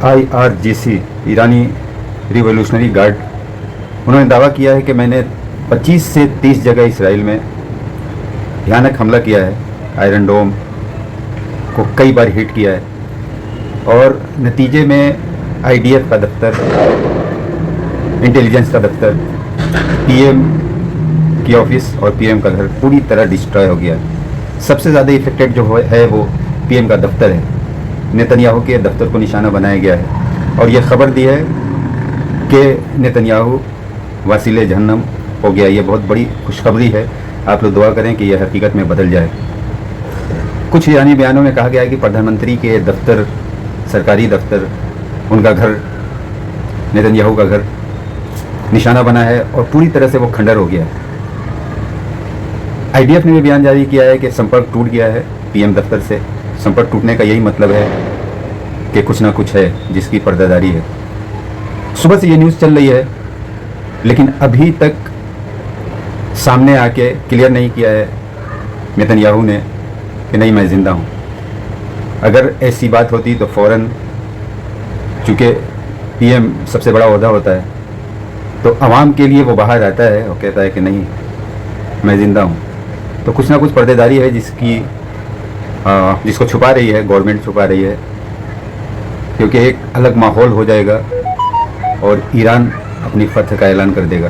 IRGC ईरानी revolutionary guard, उन्होंने दावा किया है कि मैंने 25 से 30 जगह इसराइल में भयानक हमला किया है, आयरन डोम को कई बार हिट किया है और नतीजे में IDF का दफ्तर, इंटेलिजेंस का दफ्तर, PM की ऑफिस और PM का घर पूरी तरह डिस्ट्रॉय हो गया है। सबसे ज़्यादा इफेक्टेड जो है वो PM का दफ्तर है। नेतन्याहू के दफ्तर को निशाना बनाया गया है और ये खबर दी है कि नेतन्याहू वासिले जहन्नम हो गया। ये बहुत बड़ी खुशखबरी है। आप लोग दुआ करें कि यह हकीकत में बदल जाए। कुछ ईरानी बयानों में कहा गया है कि प्रधानमंत्री के दफ्तर, सरकारी दफ्तर, उनका घर, नेतन्याहू का घर निशाना बना है और पूरी तरह से वो खंडर हो गया है। IDF ने भी बयान जारी किया है कि संपर्क टूट गया है PM दफ्तर से। संपर्क टूटने का यही मतलब है कि कुछ ना कुछ है जिसकी पर्दादारी है। सुबह से ये न्यूज़ चल रही है लेकिन अभी तक सामने आके क्लियर नहीं किया है नेतन्याहू ने कि नहीं मैं ज़िंदा हूँ। अगर ऐसी बात होती तो फ़ौरन, चूँकि PM सबसे बड़ा ओहदा होता है, तो आवाम के लिए वो बाहर आता है और कहता है कि नहीं मैं ज़िंदा हूँ। तो कुछ ना कुछ पर्देदारी है जिसको छुपा रही है गवर्नमेंट, छुपा रही है, क्योंकि एक अलग माहौल हो जाएगा और ईरान अपनी फतह का ऐलान कर देगा।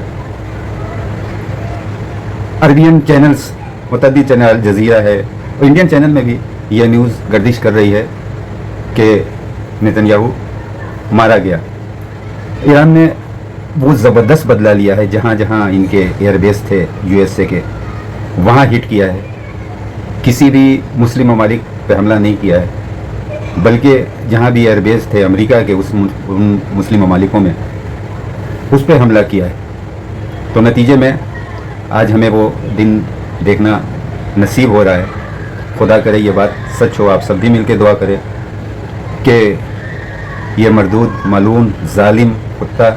अरबियन चैनल्स, मुतअद्दिद चैनल, अल जज़ीरा है और इंडियन चैनल में भी यह न्यूज़ गर्दिश कर रही है कि नेतन्याहू मारा गया। ईरान ने वो ज़बरदस्त बदला लिया है। जहाँ जहाँ इनके एयरबेस थे USA के, वहाँ हिट किया है। किसी भी मुस्लिम ममालिक पे हमला नहीं किया है, बल्कि जहाँ भी एयरबेस थे अमेरिका के उन मुस्लिम ममालिकों में, उस पर हमला किया है। तो नतीजे में आज हमें वो दिन देखना नसीब हो रहा है। खुदा करे ये बात सच हो। आप सब भी मिलकर दुआ करें कि ये मरदूद, मालून, जालिम कुत्ता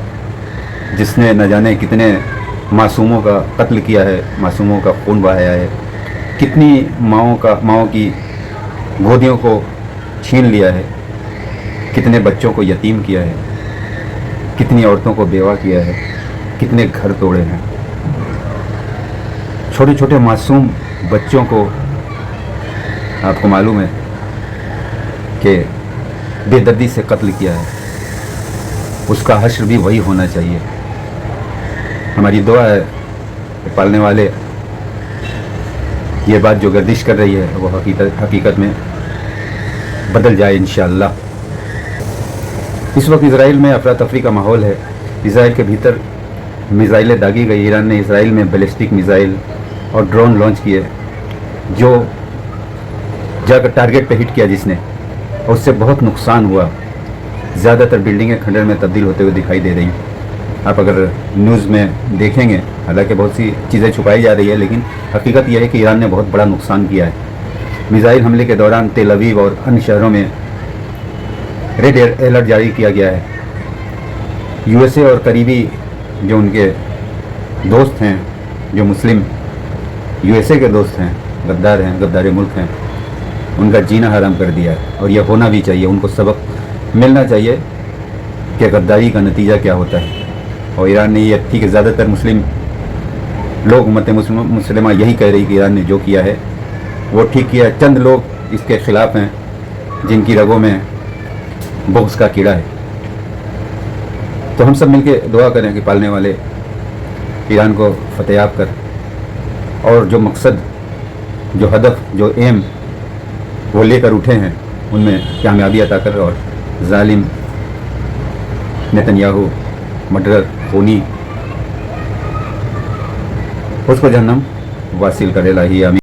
जिसने न जाने कितने मासूमों का कत्ल किया है, मासूमों का खून बहाया है, कितनी माओं की गोदियों को छीन लिया है, कितने बच्चों को यतीम किया है, कितनी औरतों को बेवा किया है, कितने घर तोड़े हैं, छोटे छोटे मासूम बच्चों को आपको मालूम है कि बेदर्दी से कत्ल किया है। उसका हश्र भी वही होना चाहिए। हमारी दुआ है कि पालने वाले ये बात जो गर्दिश कर रही है वो हकीकत में बदल जाए इंशाअल्लाह। इस वक्त इज़राइल में अफरा तफरी का माहौल है। इज़राइल के भीतर मिज़ाइलें दागी गई। ईरान ने इज़राइल में बैलिस्टिक मिज़ाइल और ड्रोन लॉन्च किए जो जाकर टारगेट पे हिट किया जिसने, और उससे बहुत नुकसान हुआ। ज़्यादातर बिल्डिंगें खंडर में तब्दील होते हुए दिखाई दे रही। आप अगर न्यूज़ में देखेंगे, हालांकि बहुत सी चीज़ें छुपाई जा रही है, लेकिन हकीकत यह है कि ईरान ने बहुत बड़ा नुकसान किया है। मिसाइल हमले के दौरान तेल अवीव और अन्य शहरों में रेड अलर्ट जारी किया गया है। USA और करीबी जो उनके दोस्त हैं, जो मुस्लिम USA के दोस्त हैं, गद्दार मुल्क हैं, उनका जीना हराम कर दिया है। और यह होना भी चाहिए। उनको सबक मिलना चाहिए कि गद्दारी का नतीजा क्या होता है। और ईरान ने ये थी कि ज़्यादातर मुस्लिम लोग, उम्मत मुस्लिमा यही कह रही कि ईरान ने जो किया है वो ठीक किया है। चंद लोग इसके ख़िलाफ़ हैं जिनकी रगों में बुग़्ज़ का कीड़ा है। तो हम सब मिलकर दुआ करें कि पालने वाले ईरान को फतेयाब कर और जो मकसद, जो हदफ, जो एम वो लेकर उठे हैं उनमें कामयाबी अता कर और जालिम नेतन्याहू, मर्डरर, खूनी, उसको जहन्नम वासिल करे। लाही आमीन।